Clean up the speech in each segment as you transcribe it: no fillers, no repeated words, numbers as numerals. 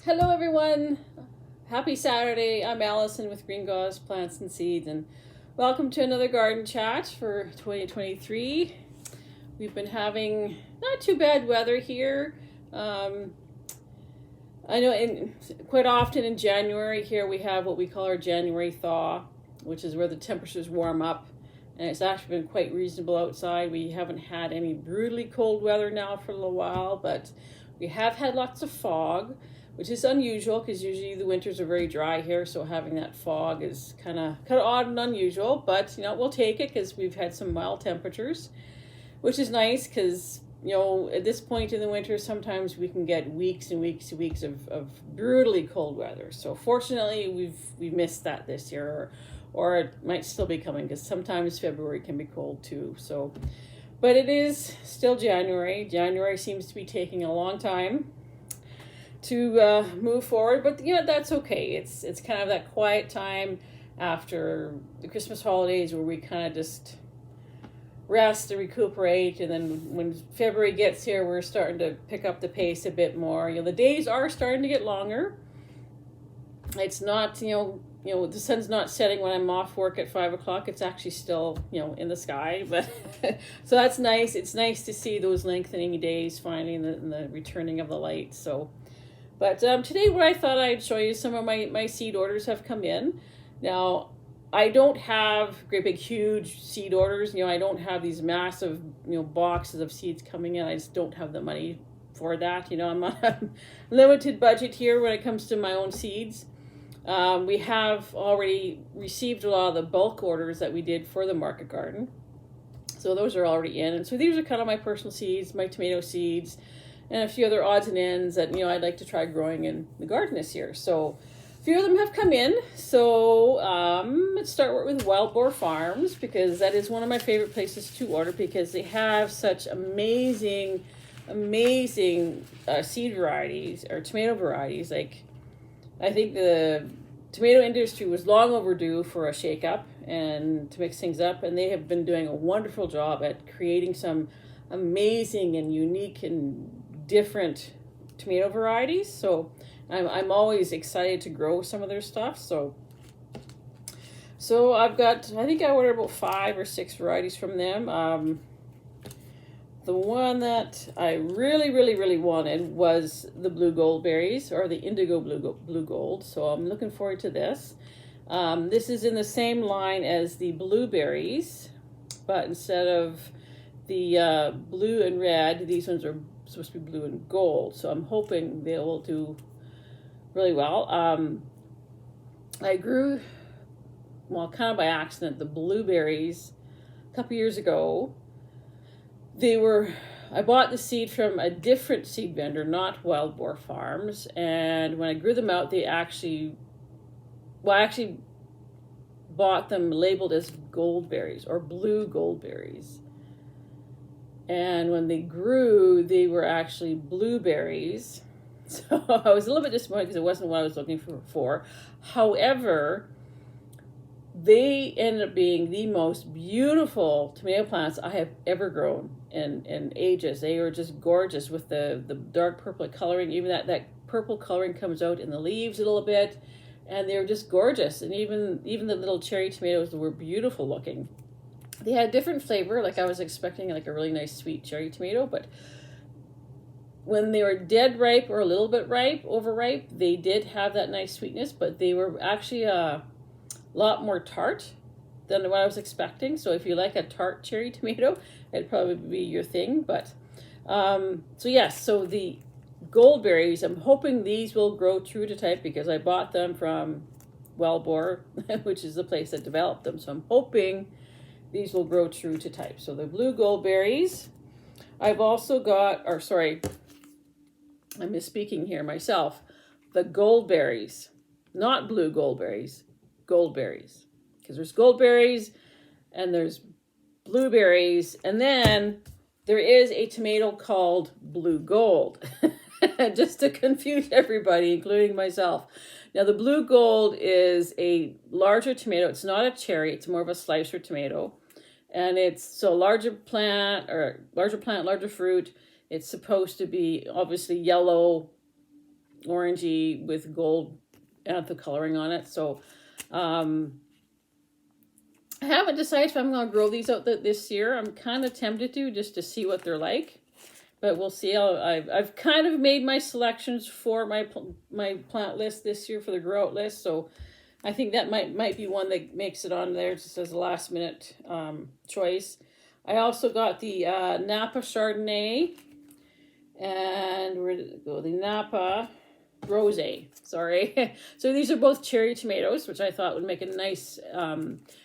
Hello everyone! Happy Saturday. I'm Allison with Green Gauze Plants and Seeds, and welcome to another garden chat for 2023. We've been having not too bad weather here. I know quite often in January here we have what we call our January thaw, which is where the temperatures warm up, and it's actually been quite reasonable outside. We haven't had any brutally cold weather now for a little while, but we have had lots of fog, which is unusual because usually the winters are very dry here, so having that fog is kind of odd and unusual, but we'll take it because we've had some mild temperatures, which is nice because at this point in the winter sometimes we can get weeks and weeks and weeks of brutally cold weather. So fortunately we've missed that this year, or it might still be coming because sometimes February can be cold too. So but it is still January. January seems to be taking a long time to move forward, but that's okay. It's kind of that quiet time after the Christmas holidays where we kind of just rest and recuperate, and then when February gets here we're starting to pick up the pace a bit more. The days are starting to get longer. It's not the sun's not setting when I'm off work at 5 o'clock. It's actually still in the sky, but so that's nice. It's nice to see those lengthening days finally, and the returning of the light. So but today what I thought I'd show you, some of my seed orders have come in. Now, I don't have great big huge seed orders. I don't have these massive boxes of seeds coming in. I just don't have the money for that. I'm on a limited budget here when it comes to my own seeds. We have already received a lot of the bulk orders that we did for the market garden. So those are already in. And so these are kind of my personal seeds, my tomato seeds, and a few other odds and ends that I'd like to try growing in the garden this year. So a few of them have come in. So let's start with Wild Boar Farms, because that is one of my favorite places to order because they have such amazing seed varieties or tomato varieties. Like, I think the tomato industry was long overdue for a shakeup and to mix things up, and they have been doing a wonderful job at creating some amazing and unique and different tomato varieties. So I'm always excited to grow some of their stuff. So I think I ordered about 5 or 6 varieties from them. The one that I really wanted was the blue gold berries, or the indigo blue gold. So I'm looking forward to this. This is in the same line as the blueberries, but instead of the blue and red, these ones are supposed to be blue and gold. So I'm hoping they will do really well. I grew, well, kind of by accident, the blueberries a couple years ago. I bought the seed from a different seed vendor, not Wild Boar Farms, and when I grew them out, I actually bought them labeled as goldberries or blue goldberries. And when they grew, they were actually blueberries. So I was a little bit disappointed because it wasn't what I was looking for. However, they ended up being the most beautiful tomato plants I have ever grown in ages. They were just gorgeous with the dark purple coloring. Even that purple coloring comes out in the leaves a little bit, and they were just gorgeous. And even the little cherry tomatoes were beautiful looking. They had a different flavor. Like, I was expecting like a really nice sweet cherry tomato, but when they were dead ripe or a little bit overripe, they did have that nice sweetness, but they were actually a lot more tart than what I was expecting. So if you like a tart cherry tomato, it'd probably be your thing. But so the goldberries, I'm hoping these will grow true to type because I bought them from Wild Boar, which is the place that developed them. So I'm hoping these will grow true to type. So the blue goldberries. I've also got, I'm misspeaking here myself, the goldberries, not blue goldberries, goldberries. Because there's goldberries and there's blueberries, and then there is a tomato called blue gold, just to confuse everybody, including myself. Now, the blue gold is a larger tomato. It's not a cherry. It's more of a slicer tomato. And it's larger plant, larger fruit. It's supposed to be obviously yellow orangey with gold antho coloring on it. So I haven't decided if I'm going to grow these out this year. I'm kind of tempted to, just to see what they're like. But we'll see. I've kind of made my selections for my plant list this year, for the grow out list. So I think that might be one that makes it on there just as a last minute choice. I also got the Napa Chardonnay, and where did it go? The Napa Rosé. Sorry. So these are both cherry tomatoes, which I thought would make a nice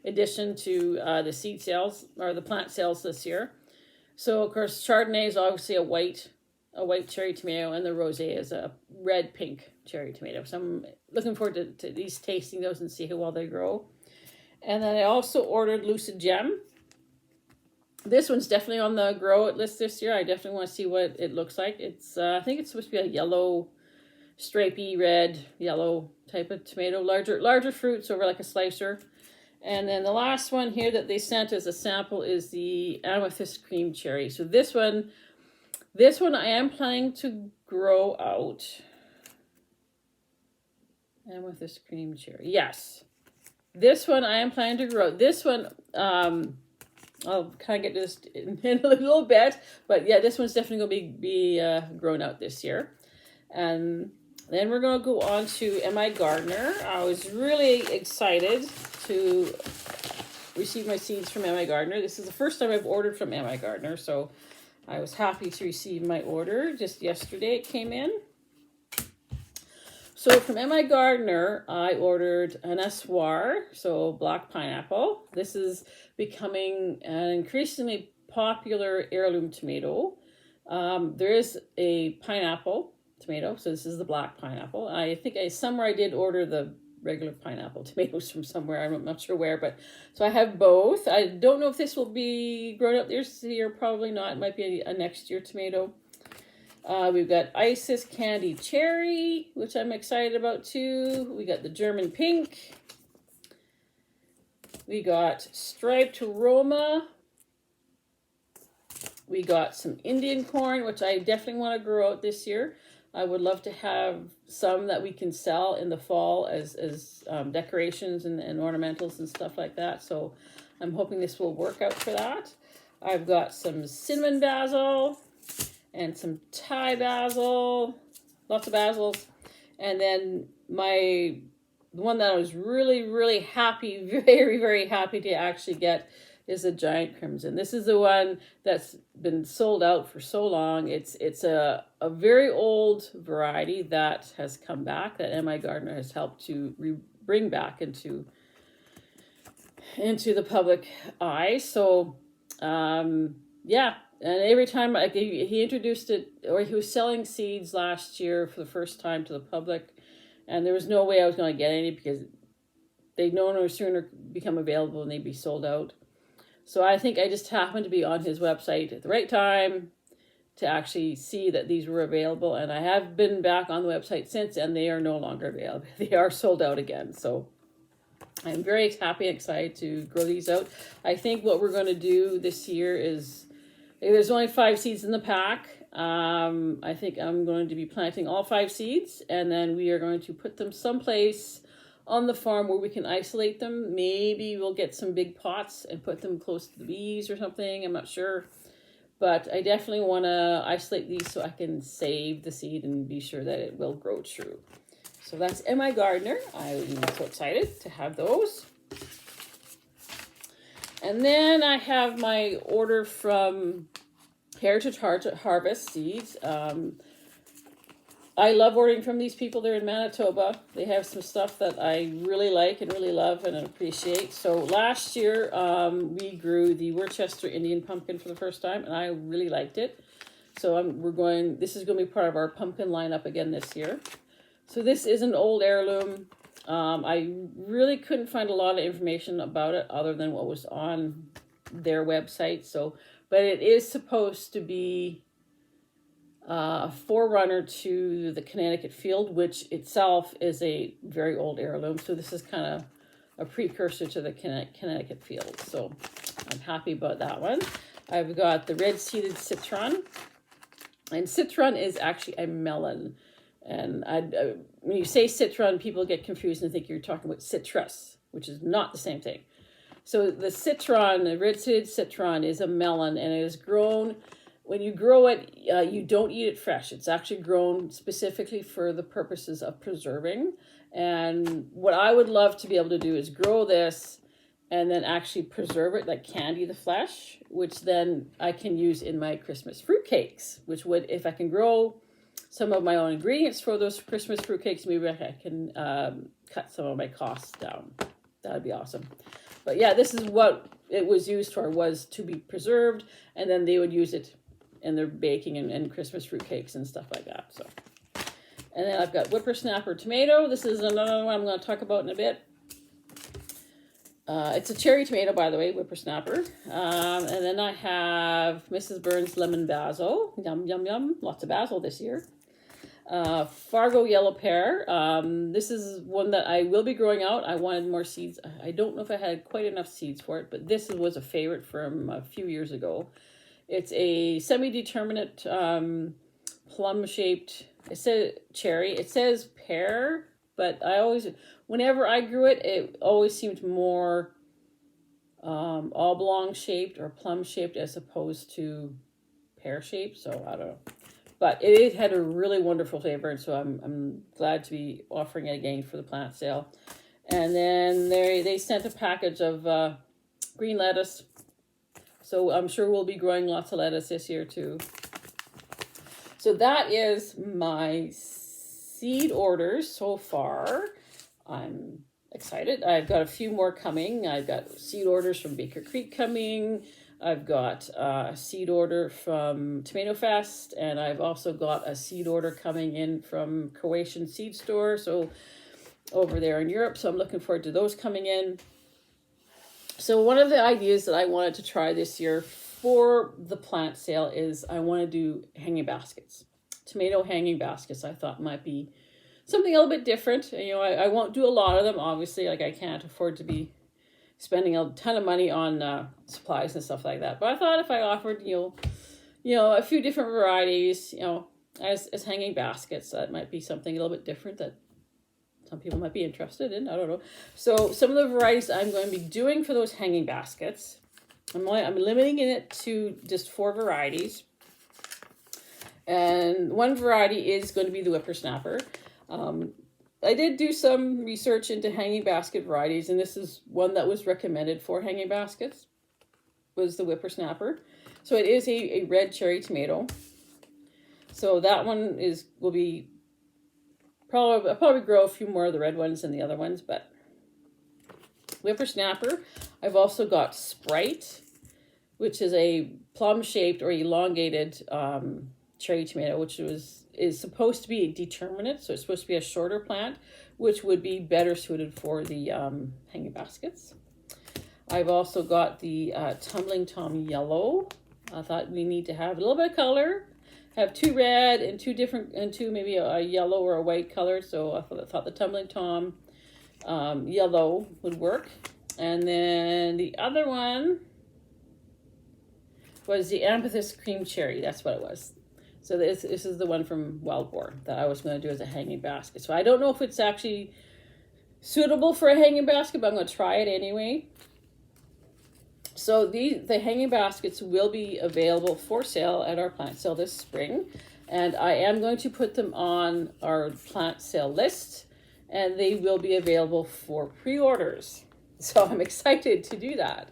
addition to the seed sales or the plant sales this year. So of course, Chardonnay is obviously a white cherry tomato, and the Rosé is a red pink cherry tomato. So I'm looking forward to at least tasting those and see how well they grow. And then I also ordered Lucid Gem. This one's definitely on the grow it list this year. I definitely want to see what it looks like. It's I think it's supposed to be a yellow, stripy red, yellow type of tomato. Larger fruits over like a slicer. And then the last one here that they sent as a sample is the Amethyst Cream Cherry. So this one I am planning to grow out. Amethyst Cream Cherry. Yes. This one I am planning to grow. This one, I'll kind of get to this in a little bit, but yeah, this one's definitely going to be grown out this year. And then we're going to go on to M.I. Gardner. I was really excited to receive my seeds from M.I. Gardner. This is the first time I've ordered from M.I. Gardner, so I was happy to receive my order. Just yesterday it came in. So from M.I. Gardner, I ordered an Espoir, so black pineapple. This is becoming an increasingly popular heirloom tomato. There is a pineapple tomato, so this is the black pineapple. I think somewhere I did order the regular pineapple tomatoes from somewhere. I'm not sure where, but so I have both. I don't know if this will be grown up this year. Probably not. It might be a next year tomato. We've got Isis Candy Cherry, which I'm excited about too. We got the German Pink. We got Striped Roma. We got some Indian Corn, which I definitely want to grow out this year. I would love to have some that we can sell in the fall as decorations and ornamentals and stuff like that. So I'm hoping this will work out for that. I've got some cinnamon basil and some Thai basil, lots of basils. And then the one that I was really, really happy, very, very happy to actually get is a Giant Crimson. This is the one that's been sold out for so long. It's a very old variety that has come back, that M.I. Gardner has helped to bring back into the public eye. So, yeah. And every time he introduced it, or he was selling seeds last year for the first time to the public, and there was no way I was going to get any because they'd no sooner become available and they'd be sold out. So I think I just happened to be on his website at the right time to actually see that these were available. And I have been back on the website since, and they are no longer available. They are sold out again. So I'm very happy and excited to grow these out. I think what we're going to do this year is, there's only 5 seeds in the pack. I think I'm going to be planting all 5 seeds, and then we are going to put them someplace on the farm where we can isolate them. Maybe we'll get some big pots and put them close to the bees or something. I'm not sure. But I definitely want to isolate these so I can save the seed and be sure that it will grow true. So that's M.I. Gardner. I'm so excited to have those. And then I have my order from Heritage Harvest Seeds. I love ordering from these people. They're in Manitoba. They have some stuff that I really like and really love and appreciate. So last year, we grew the Worcester Indian pumpkin for the first time, and I really liked it. So this is going to be part of our pumpkin lineup again this year. So this is an old heirloom. I really couldn't find a lot of information about it other than what was on their website. But it is supposed to be a forerunner to the Connecticut Field, which itself is a very old heirloom. So this is kind of a precursor to the Connecticut Field. So I'm happy about that one. I've got the red-seeded citron. And citron is actually a melon. And when you say citron, people get confused and think you're talking about citrus, which is not the same thing. So the citron, the red-seeded citron, is a melon, and it is grown. When you grow it, you don't eat it fresh. It's actually grown specifically for the purposes of preserving. And what I would love to be able to do is grow this and then actually preserve it, like candy the flesh, which then I can use in my Christmas fruitcakes, which would, if I can grow some of my own ingredients for those Christmas fruitcakes, maybe I can cut some of my costs down. That would be awesome. But yeah, this is what it was used for, was to be preserved, and then they would use it in their baking and Christmas fruitcakes and stuff like that. So, and then I've got whippersnapper tomato. This is another one I'm going to talk about in a bit. It's a cherry tomato, by the way, whippersnapper. And then I have Mrs. Burns lemon basil. Yum, yum, yum. Lots of basil this year. Fargo yellow pear. This is one that I will be growing out. I wanted more seeds. I don't know if I had quite enough seeds for it, but this was a favorite from a few years ago. It's a semi-determinate plum-shaped, it says cherry. It says pear, but whenever I grew it, it always seemed more oblong shaped or plum shaped as opposed to pear shaped. So I don't know. But it had a really wonderful flavor, and so I'm glad to be offering it again for the plant sale. And then they sent a package of green lettuce. So I'm sure we'll be growing lots of lettuce this year too. So that is my seed orders so far. I'm excited. I've got a few more coming. I've got seed orders from Baker Creek coming. I've got a seed order from Tomato Fest, and I've also got a seed order coming in from Croatian Seed Store, so over there in Europe. So I'm looking forward to those coming in. So one of the ideas that I wanted to try this year for the plant sale is I want to do hanging baskets. Tomato hanging baskets I thought might be something a little bit different. You know, I won't do a lot of them, obviously. Like, I can't afford to be spending a ton of money on supplies and stuff like that. But I thought if I offered, you know, a few different varieties, you know, as hanging baskets, that might be something a little bit different that some people might be interested in. I don't know. So some of the varieties I'm going to be doing for those hanging baskets, I'm limiting it to just 4 varieties. And one variety is going to be the whippersnapper. I did do some research into hanging basket varieties, and this is one that was recommended for hanging baskets, was the whippersnapper. So it is a red cherry tomato. So that one will be I'll probably grow a few more of the red ones than the other ones, but whippersnapper. I've also got Sprite, which is a plum-shaped or elongated cherry tomato, which is supposed to be determinate, so it's supposed to be a shorter plant, which would be better suited for the hanging baskets. I've also got the Tumbling Tom Yellow. I thought we need to have a little bit of color. Have 2 red and 2 different, and 2 maybe a yellow or a white color. So I thought the Tumbling Tom yellow would work. And then the other one was the Amethyst Cream Cherry. That's what it was. So this is the one from Wild Boar that I was going to do as a hanging basket. So I don't know if it's actually suitable for a hanging basket, but I'm going to try it anyway. So the hanging baskets will be available for sale at our plant sale this spring. And I am going to put them on our plant sale list, and they will be available for pre-orders. So I'm excited to do that.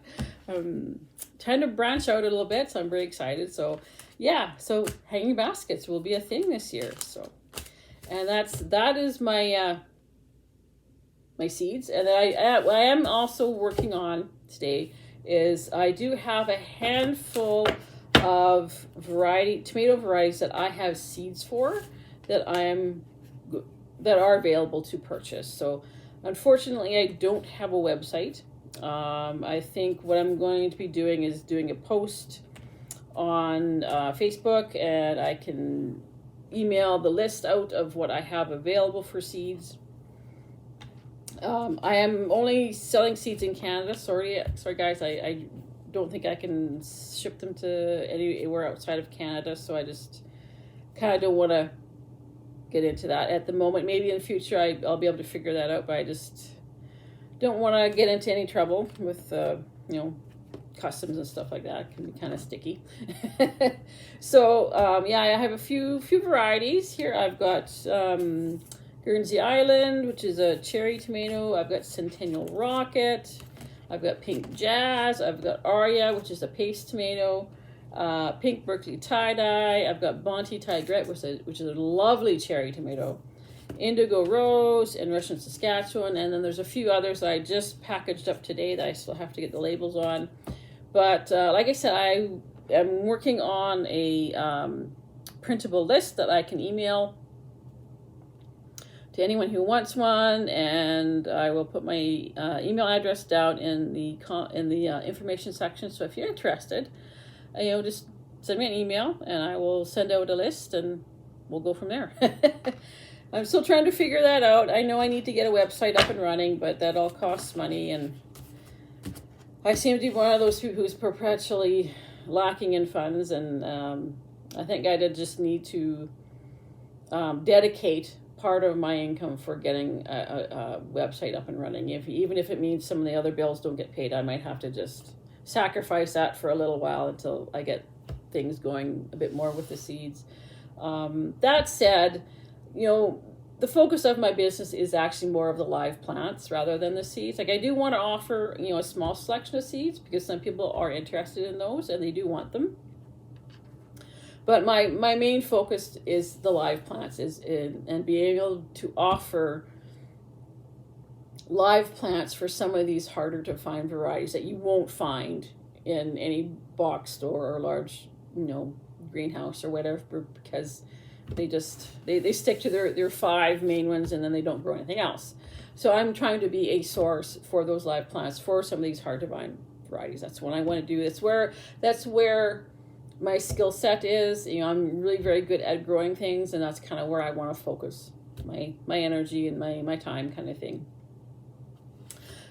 Trying to branch out a little bit, so I'm very excited. So yeah, so hanging baskets will be a thing this year. So, and that is my my seeds. And then I am also working on today is I do have a handful of tomato varieties that I have seeds for that are available to purchase. So unfortunately, I don't have a website. I think what I'm going to be doing is doing a post on Facebook, and I can email the list out of what I have available for seeds. I am only selling seeds in Canada. Sorry guys, I don't think I can ship them to anywhere outside of Canada, so I just kind of don't want to get into that at the moment. Maybe in the future I'll be able to figure that out, but I just don't want to get into any trouble with, customs and stuff like that. It can be kind of sticky. So, yeah, I have a few varieties here. I've got Guernsey Island, which is a cherry tomato. I've got Centennial Rocket. I've got Pink Jazz. I've got Aria, which is a paste tomato. Pink Berkeley Tie-Dye. I've got Bonte Tigrette, which is a lovely cherry tomato. Indigo Rose and Russian Saskatchewan. And then there's a few others that I just packaged up today that I still have to get the labels on. But like I said, I am working on a printable list that I can email to anyone who wants one, and I will put my email address down in the information section. So if you're interested, just send me an email, and I will send out a list, and we'll go from there. I'm still trying to figure that out. I know I need to get a website up and running, but that all costs money, and I seem to be one of those who's perpetually lacking in funds, and I think I just need to dedicate part of my income for getting a website up and running. Even if it means some of the other bills don't get paid, I might have to just sacrifice that for a little while until I get things going a bit more with the seeds. That said, the focus of my business is actually more of the live plants rather than the seeds. Like, I do want to offer, a small selection of seeds because some people are interested in those and they do want them. But my main focus is the live plants, and being able to offer live plants for some of these harder to find varieties that you won't find in any box store or large, greenhouse or whatever, because they stick to their 5 main ones, and then they don't grow anything else. So I'm trying to be a source for those live plants for some of these hard to find varieties. That's what I want to do. That's where my skill set is. I'm really very good at growing things, and that's kind of where I want to focus my energy and my time, kind of thing.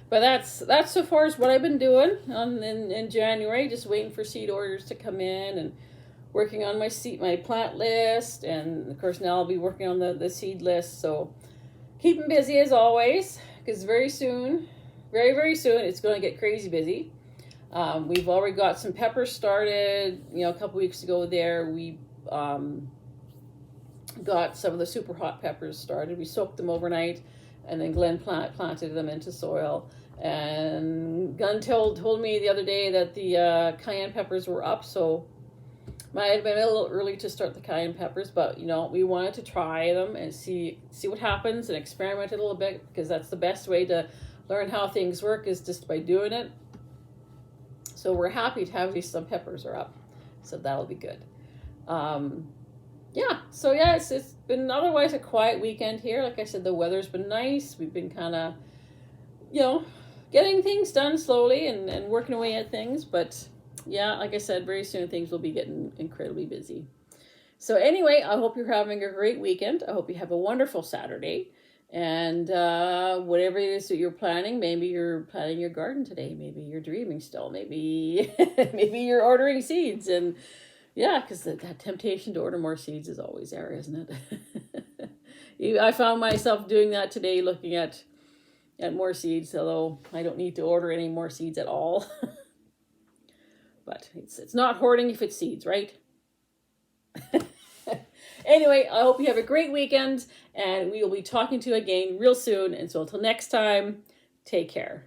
But that's so far as what I've been doing in January, just waiting for seed orders to come in and working on my plant list, and of course now I'll be working on the seed list. So keeping busy as always, because very soon, very, very soon, it's going to get crazy busy. We've already got some peppers started. A couple weeks ago there, we got some of the super hot peppers started. We soaked them overnight, and then Glenn planted them into soil. And Gunn told me the other day that the cayenne peppers were up, so might have been a little early to start the cayenne peppers, but we wanted to try them and see what happens and experiment a little bit, because that's the best way to learn how things work, is just by doing it. So we're happy to have at least some peppers are up, so that'll be good. It's been otherwise a quiet weekend here. Like I said, the weather's been nice. We've been kind of, getting things done slowly and working away at things, but yeah, like I said, very soon things will be getting incredibly busy. So anyway, I hope you're having a great weekend. I hope you have a wonderful Saturday. And whatever it is that you're planning, maybe you're planning your garden today. Maybe you're dreaming still. Maybe maybe you're ordering seeds. And yeah, because that temptation to order more seeds is always there, isn't it? I found myself doing that today, looking at more seeds, although I don't need to order any more seeds at all. But it's not hoarding if it's seeds, right? Anyway, I hope you have a great weekend, and we will be talking to you again real soon. And so until next time, take care.